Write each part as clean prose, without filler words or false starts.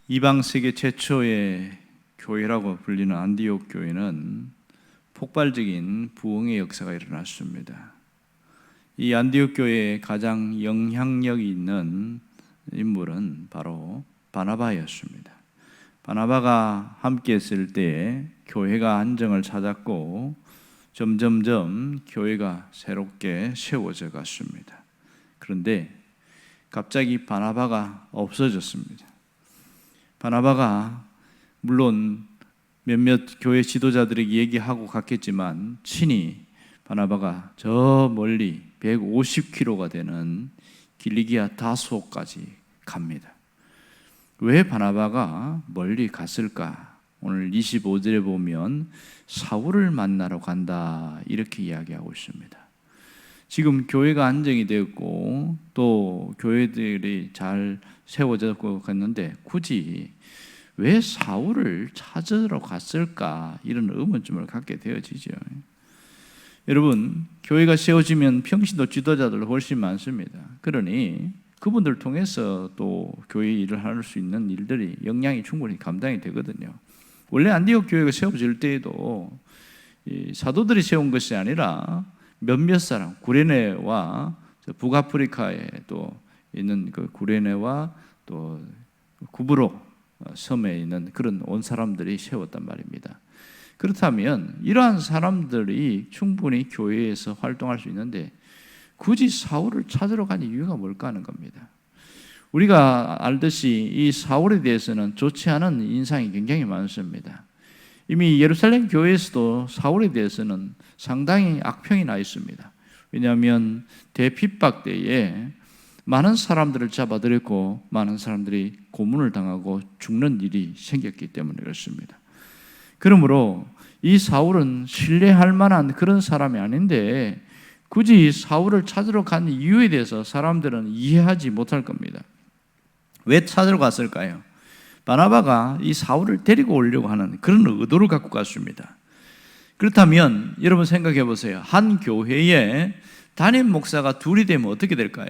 이방 세계 최초의 교회라고 불리는 안디옥 교회는 폭발적인 부흥의 역사가 일어났습니다. 이 안디옥 교회의 가장 영향력이 있는 인물은 바로 바나바였습니다. 바나바가 함께 했을 때에 교회가 안정을 찾았고 점점점 교회가 새롭게 세워져 갔습니다. 그런데 갑자기 바나바가 없어졌습니다. 바나바가 물론 몇몇 교회 지도자들에게 얘기하고 갔겠지만 친히 바나바가 저 멀리 150km가 되는 길리기아 다소까지 갑니다. 왜 바나바가 멀리 갔을까? 오늘 25절에 보면 사울을 만나러 간다 이렇게 이야기하고 있습니다. 지금 교회가 안정이 되었고 또 교회들이 잘 세워졌고 갔는데 굳이 왜 사울을 찾으러 갔을까? 이런 의문점을 갖게 되어지죠. 여러분, 교회가 세워지면 평신도 지도자들 훨씬 많습니다. 그러니 그분들 통해서 또 교회 일을 할 수 있는 일들이 영향이 충분히 감당이 되거든요. 원래 안디옥 교회가 세워질 때에도 사도들이 세운 것이 아니라 몇몇 사람, 구레네와 북아프리카에 또 있는 그 구레네와 또 구브로 섬에 있는 그런 온 사람들이 세웠단 말입니다. 그렇다면 이러한 사람들이 충분히 교회에서 활동할 수 있는데 굳이 사울을 찾으러 간 이유가 뭘까 하는 겁니다. 우리가 알듯이 이 사울에 대해서는 좋지 않은 인상이 굉장히 많습니다. 이미 예루살렘 교회에서도 사울에 대해서는 상당히 악평이 나 있습니다. 왜냐하면 대핍박 때에 많은 사람들을 잡아들였고 많은 사람들이 고문을 당하고 죽는 일이 생겼기 때문에 그렇습니다. 그러므로 이 사울은 신뢰할 만한 그런 사람이 아닌데 굳이 사울을 찾으러 간 이유에 대해서 사람들은 이해하지 못할 겁니다. 왜 찾으러 갔을까요? 바나바가 이 사울을 데리고 오려고 하는 그런 의도를 갖고 갔습니다. 그렇다면 여러분 생각해 보세요. 한 교회에 담임 목사가 둘이 되면 어떻게 될까요?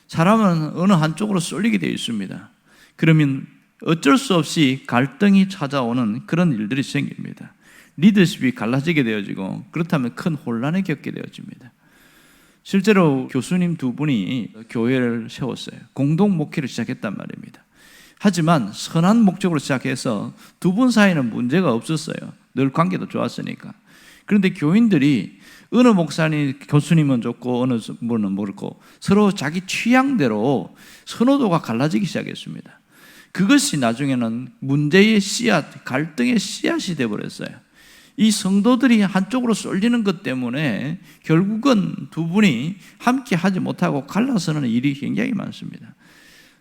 사람은 어느 한쪽으로 쏠리게 되어 있습니다. 그러면 어쩔 수 없이 갈등이 찾아오는 그런 일들이 생깁니다. 리더십이 갈라지게 되어지고 그렇다면 큰 혼란을 겪게 되어집니다. 실제로 교수님 두 분이 교회를 세웠어요. 공동 목회를 시작했단 말입니다. 하지만 선한 목적으로 시작해서 두 분 사이는 문제가 없었어요. 늘 관계도 좋았으니까. 그런데 교인들이 어느 목사님, 교수님은 좋고 어느 분은 모르고 서로 자기 취향대로 선호도가 갈라지기 시작했습니다. 그것이 나중에는 문제의 씨앗, 갈등의 씨앗이 되어버렸어요. 이 성도들이 한쪽으로 쏠리는 것 때문에 결국은 두 분이 함께 하지 못하고 갈라서는 일이 굉장히 많습니다.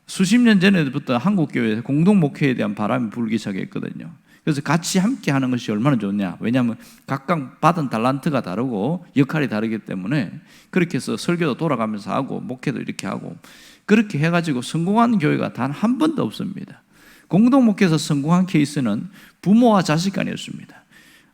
수십 년 전에부터 한국교회에서 공동목회에 대한 바람이 불기 시작했거든요. 그래서 같이 함께 하는 것이 얼마나 좋냐. 왜냐하면 각각 받은 달란트가 다르고 역할이 다르기 때문에 그렇게 해서 설교도 돌아가면서 하고 목회도 이렇게 하고 그렇게 해가지고 성공한 교회가 단 한 번도 없습니다. 공동목회에서 성공한 케이스는 부모와 자식 간이었습니다.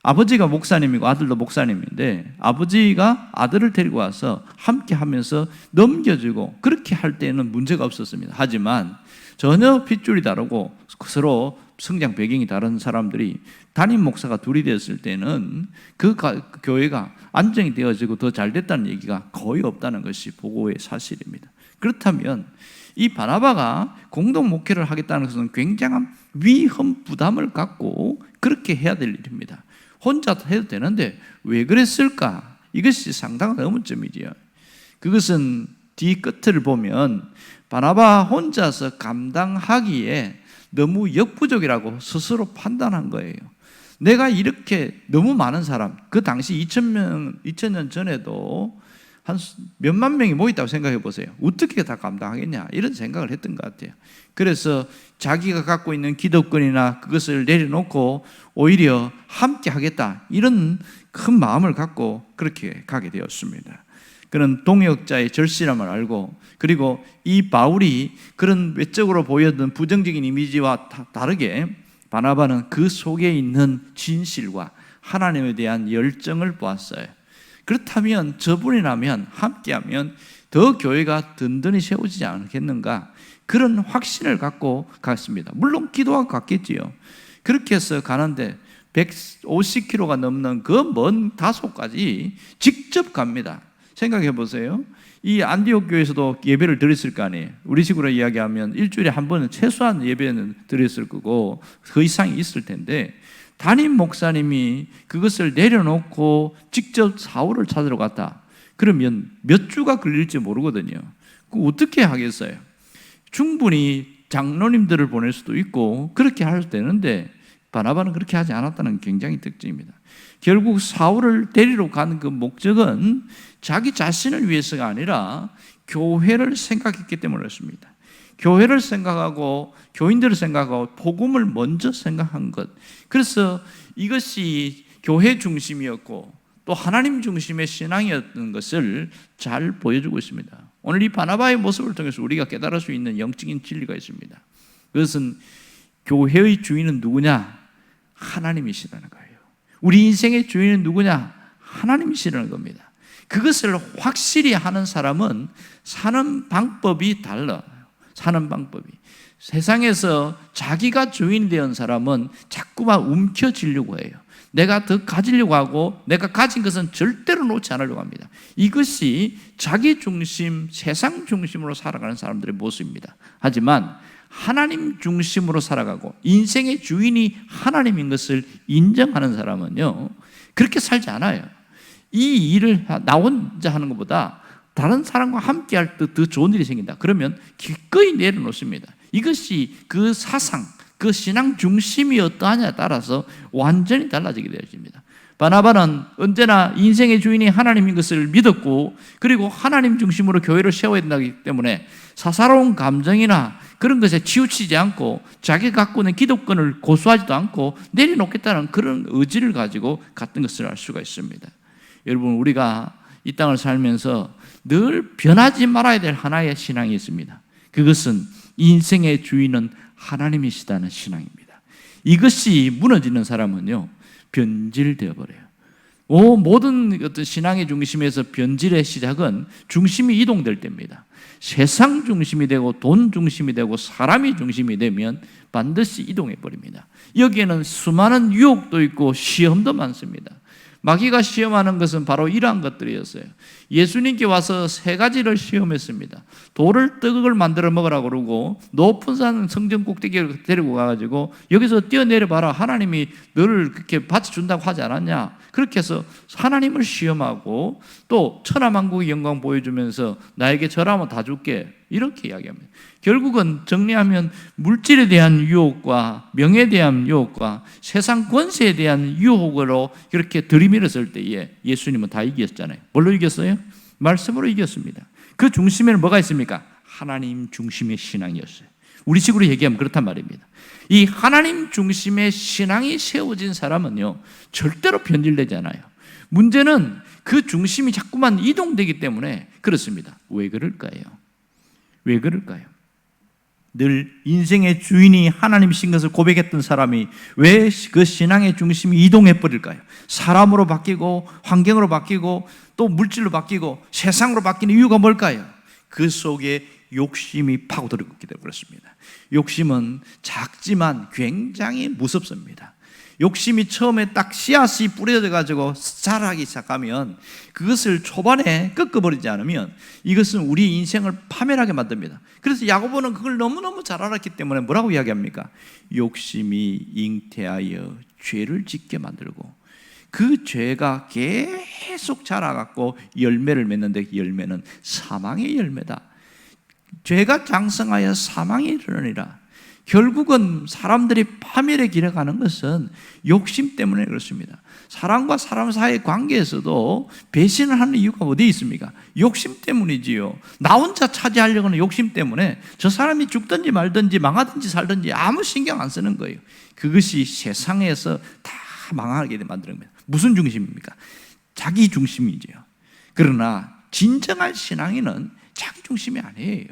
아버지가 목사님이고 아들도 목사님인데 아버지가 아들을 데리고 와서 함께 하면서 넘겨주고 그렇게 할 때는 문제가 없었습니다. 하지만 전혀 핏줄이 다르고 서로 성장 배경이 다른 사람들이 담임 목사가 둘이 되었을 때는 그 교회가 안정이 되어지고 더 잘 됐다는 얘기가 거의 없다는 것이 보고의 사실입니다. 그렇다면 이 바나바가 공동 목회를 하겠다는 것은 굉장한 위험 부담을 갖고 그렇게 해야 될 일입니다. 혼자 해도 되는데 왜 그랬을까? 이것이 상당한 의문점이지요. 그것은 뒤끝을 보면 바나바 혼자서 감당하기에 너무 역부족이라고 스스로 판단한 거예요. 내가 이렇게 너무 많은 사람, 그 당시 2000년 전에도 한 몇만 명이 모였다고 생각해 보세요. 어떻게 다 감당하겠냐 이런 생각을 했던 것 같아요. 그래서 자기가 갖고 있는 기득권이나 그것을 내려놓고 오히려 함께 하겠다 이런 큰 마음을 갖고 그렇게 가게 되었습니다. 그는 동역자의 절실함을 알고 그리고 이 바울이 그런 외적으로 보였던 부정적인 이미지와 다르게 바나바는 그 속에 있는 진실과 하나님에 대한 열정을 보았어요. 그렇다면 저분이라면 함께하면 더 교회가 든든히 세워지지 않겠는가, 그런 확신을 갖고 갔습니다. 물론 기도하고 갔겠지요. 그렇게 해서 가는데 150km가 넘는 그 먼 다소까지 직접 갑니다. 생각해 보세요. 이 안디옥 교회에서도 예배를 드렸을 거 아니에요. 우리 식으로 이야기하면 일주일에 한 번은 최소한 예배는 드렸을 거고 그 이상이 있을 텐데, 담임 목사님이 그것을 내려놓고 직접 사울을 찾으러 갔다. 그러면 몇 주가 걸릴지 모르거든요. 어떻게 하겠어요? 충분히 장로님들을 보낼 수도 있고 그렇게 할 되는데 바나바는 그렇게 하지 않았다는 게 굉장히 특징입니다. 결국 사울을 데리러 간 그 목적은 자기 자신을 위해서가 아니라 교회를 생각했기 때문이었습니다. 교회를 생각하고 교인들을 생각하고 복음을 먼저 생각한 것. 그래서 이것이 교회 중심이었고 또 하나님 중심의 신앙이었던 것을 잘 보여주고 있습니다. 오늘 이 바나바의 모습을 통해서 우리가 깨달을 수 있는 영적인 진리가 있습니다. 그것은 교회의 주인은 누구냐? 하나님이시라는 거예요. 우리 인생의 주인은 누구냐? 하나님이시라는 겁니다. 그것을 확실히 하는 사람은 사는 방법이 달라요. 사는 방법이. 세상에서 자기가 주인이 된 사람은 자꾸만 움켜쥐려고 해요. 내가 더 가지려고 하고 내가 가진 것은 절대로 놓지 않으려고 합니다. 이것이 자기 중심, 세상 중심으로 살아가는 사람들의 모습입니다. 하지만 하나님 중심으로 살아가고 인생의 주인이 하나님인 것을 인정하는 사람은요, 그렇게 살지 않아요. 이 일을 나 혼자 하는 것보다 다른 사람과 함께 할 때 더 좋은 일이 생긴다. 그러면 기꺼이 내려놓습니다. 이것이 그 사상, 그 신앙 중심이 어떠하냐에 따라서 완전히 달라지게 되어집니다. 바나바는 언제나 인생의 주인이 하나님인 것을 믿었고, 그리고 하나님 중심으로 교회를 세워야 된다기 때문에 사사로운 감정이나 그런 것에 치우치지 않고 자기가 갖고 있는 기득권을 고수하지도 않고 내려놓겠다는 그런 의지를 가지고 갔던 것을 알 수가 있습니다. 여러분, 우리가 이 땅을 살면서 늘 변하지 말아야 될 하나의 신앙이 있습니다. 그것은 인생의 주인은 하나님이시다는 신앙입니다. 이것이 무너지는 사람은요, 변질되어 버려요. 모든 어떤 신앙의 중심에서 변질의 시작은 중심이 이동될 때입니다. 세상 중심이 되고 돈 중심이 되고 사람이 중심이 되면 반드시 이동해 버립니다. 여기에는 수많은 유혹도 있고 시험도 많습니다. 마귀가 시험하는 것은 바로 이러한 것들이었어요. 예수님께 와서 3가지를 시험했습니다. 돌을 떡을 만들어 먹으라고 그러고, 높은 산 성전 꼭대기를 데리고 가가지고 여기서 뛰어내려 봐라, 하나님이 너를 그렇게 바쳐준다고 하지 않았냐. 그렇게 해서 하나님을 시험하고, 또 천하만국의 영광 보여주면서 나에게 절하면 다 줄게, 이렇게 이야기합니다. 결국은 정리하면 물질에 대한 유혹과 명예에 대한 유혹과 세상 권세에 대한 유혹으로 그렇게 들이밀었을 때에 예수님은 다 이겼잖아요. 뭘로 이겼어요? 말씀으로 이겼습니다. 그 중심에는 뭐가 있습니까? 하나님 중심의 신앙이었어요. 우리 식으로 얘기하면 그렇단 말입니다. 이 하나님 중심의 신앙이 세워진 사람은요, 절대로 변질되지 않아요. 문제는 그 중심이 자꾸만 이동되기 때문에 그렇습니다. 왜 그럴까요? 왜 그럴까요? 늘 인생의 주인이 하나님이신 것을 고백했던 사람이 왜 그 신앙의 중심이 이동해 버릴까요? 사람으로 바뀌고 환경으로 바뀌고 또 물질로 바뀌고 세상으로 바뀌는 이유가 뭘까요? 그 속에 욕심이 파고들었기 때문에 그렇습니다. 욕심은 작지만 굉장히 무섭습니다. 욕심이 처음에 딱 씨앗이 뿌려져 가지고 자라기 시작하면 그것을 초반에 꺾어버리지 않으면 이것은 우리 인생을 파멸하게 만듭니다. 그래서 야고보는 그걸 너무너무 잘 알았기 때문에 뭐라고 이야기합니까? 욕심이 잉태하여 죄를 짓게 만들고, 그 죄가 계속 자라갖고 열매를 맺는데 그 열매는 사망의 열매다. 죄가 장성하여 사망이 이르느니라. 결국은 사람들이 파멸의 길에 가는 것은 욕심 때문에 그렇습니다. 사람과 사람 사이의 관계에서도 배신을 하는 이유가 어디에 있습니까? 욕심 때문이지요. 나 혼자 차지하려고 하는 욕심 때문에 저 사람이 죽든지 말든지 망하든지 살든지 아무 신경 안 쓰는 거예요. 그것이 세상에서 다 망하게 만드는 겁니다. 무슨 중심입니까? 자기 중심이지요. 그러나 진정한 신앙인은 자기 중심이 아니에요.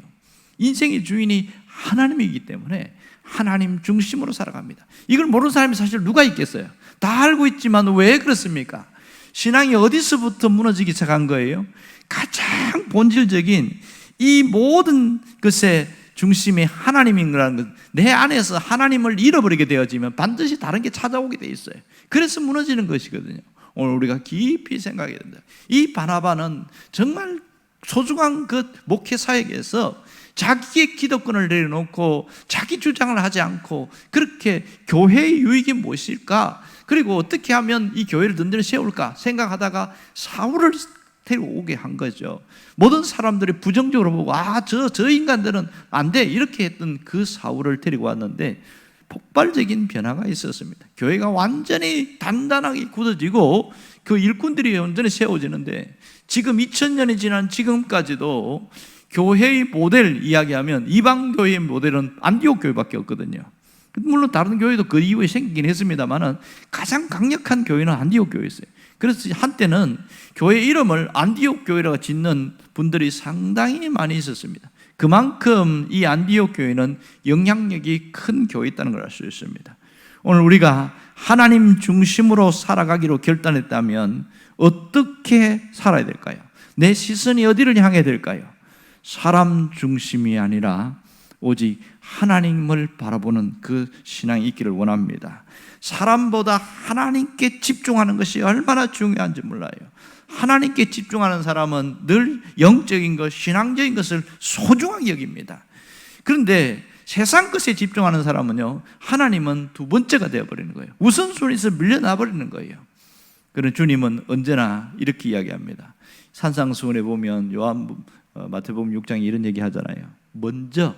인생의 주인이 하나님이기 때문에 하나님 중심으로 살아갑니다. 이걸 모르는 사람이 사실 누가 있겠어요? 다 알고 있지만 왜 그렇습니까? 신앙이 어디서부터 무너지기 시작한 거예요? 가장 본질적인 이 모든 것의 중심이 하나님인가라는 것, 내 안에서 하나님을 잃어버리게 되어지면 반드시 다른 게 찾아오게 돼 있어요. 그래서 무너지는 것이거든요. 오늘 우리가 깊이 생각해야 된다. 이 바나바는 정말 소중한 그 목회 사역에서 자기의 기득권을 내려놓고 자기 주장을 하지 않고 그렇게 교회의 유익이 무엇일까, 그리고 어떻게 하면 이 교회를 든든히 세울까 생각하다가 사울을 데려오게 한 거죠. 모든 사람들이 부정적으로 보고 저 인간들은 안 돼 이렇게 했던 그 사울을 데리고 왔는데 폭발적인 변화가 있었습니다. 교회가 완전히 단단하게 굳어지고 그 일꾼들이 완전히 세워지는데, 지금 2000년이 지난 지금까지도 교회의 모델 이야기하면 이방 교회의 모델은 안디옥 교회밖에 없거든요. 물론 다른 교회도 그 이후에 생기긴 했습니다만 가장 강력한 교회는 안디옥 교회였어요. 그래서 한때는 교회 이름을 안디옥 교회라고 짓는 분들이 상당히 많이 있었습니다. 그만큼 이 안디옥 교회는 영향력이 큰 교회였다는 걸 알 수 있습니다. 오늘 우리가 하나님 중심으로 살아가기로 결단했다면 어떻게 살아야 될까요? 내 시선이 어디를 향해야 될까요? 사람 중심이 아니라 오직 하나님을 바라보는 그 신앙이 있기를 원합니다. 사람보다 하나님께 집중하는 것이 얼마나 중요한지 몰라요. 하나님께 집중하는 사람은 늘 영적인 것, 신앙적인 것을 소중하게 여깁니다. 그런데 세상 것에 집중하는 사람은요, 하나님은 두 번째가 되어버리는 거예요. 우선순위에서 밀려나 버리는 거예요. 그런 주님은 언제나 이렇게 이야기합니다. 산상수훈에 보면 마태복음 6장에 이런 얘기 하잖아요. 먼저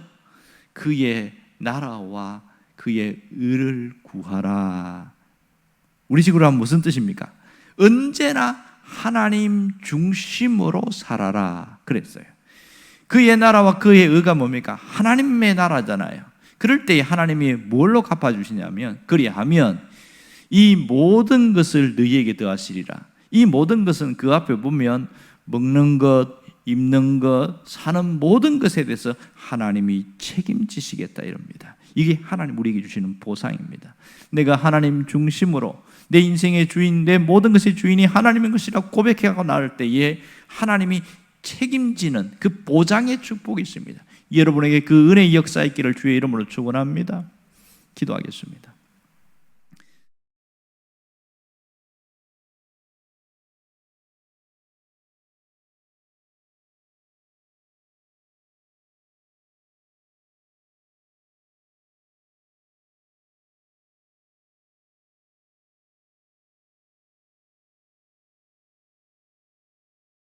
그의 나라와 그의 의를 구하라. 우리식으로 하면 무슨 뜻입니까? 언제나 하나님 중심으로 살아라 그랬어요. 그의 나라와 그의 의가 뭡니까? 하나님의 나라잖아요. 그럴 때 하나님이 뭘로 갚아주시냐면, 그리하면 이 모든 것을 너희에게 더하시리라. 이 모든 것은 그 앞에 보면 먹는 것, 입는 것, 사는 모든 것에 대해서 하나님이 책임지시겠다 이럽니다. 이게 하나님 우리에게 주시는 보상입니다. 내가 하나님 중심으로 내 인생의 주인, 내 모든 것의 주인이 하나님인 것이라고 고백해가고 나올 때에 하나님이 책임지는 그 보장의 축복이 있습니다. 여러분에게 그 은혜의 역사 있기를 주의 이름으로 축원합니다. 기도하겠습니다.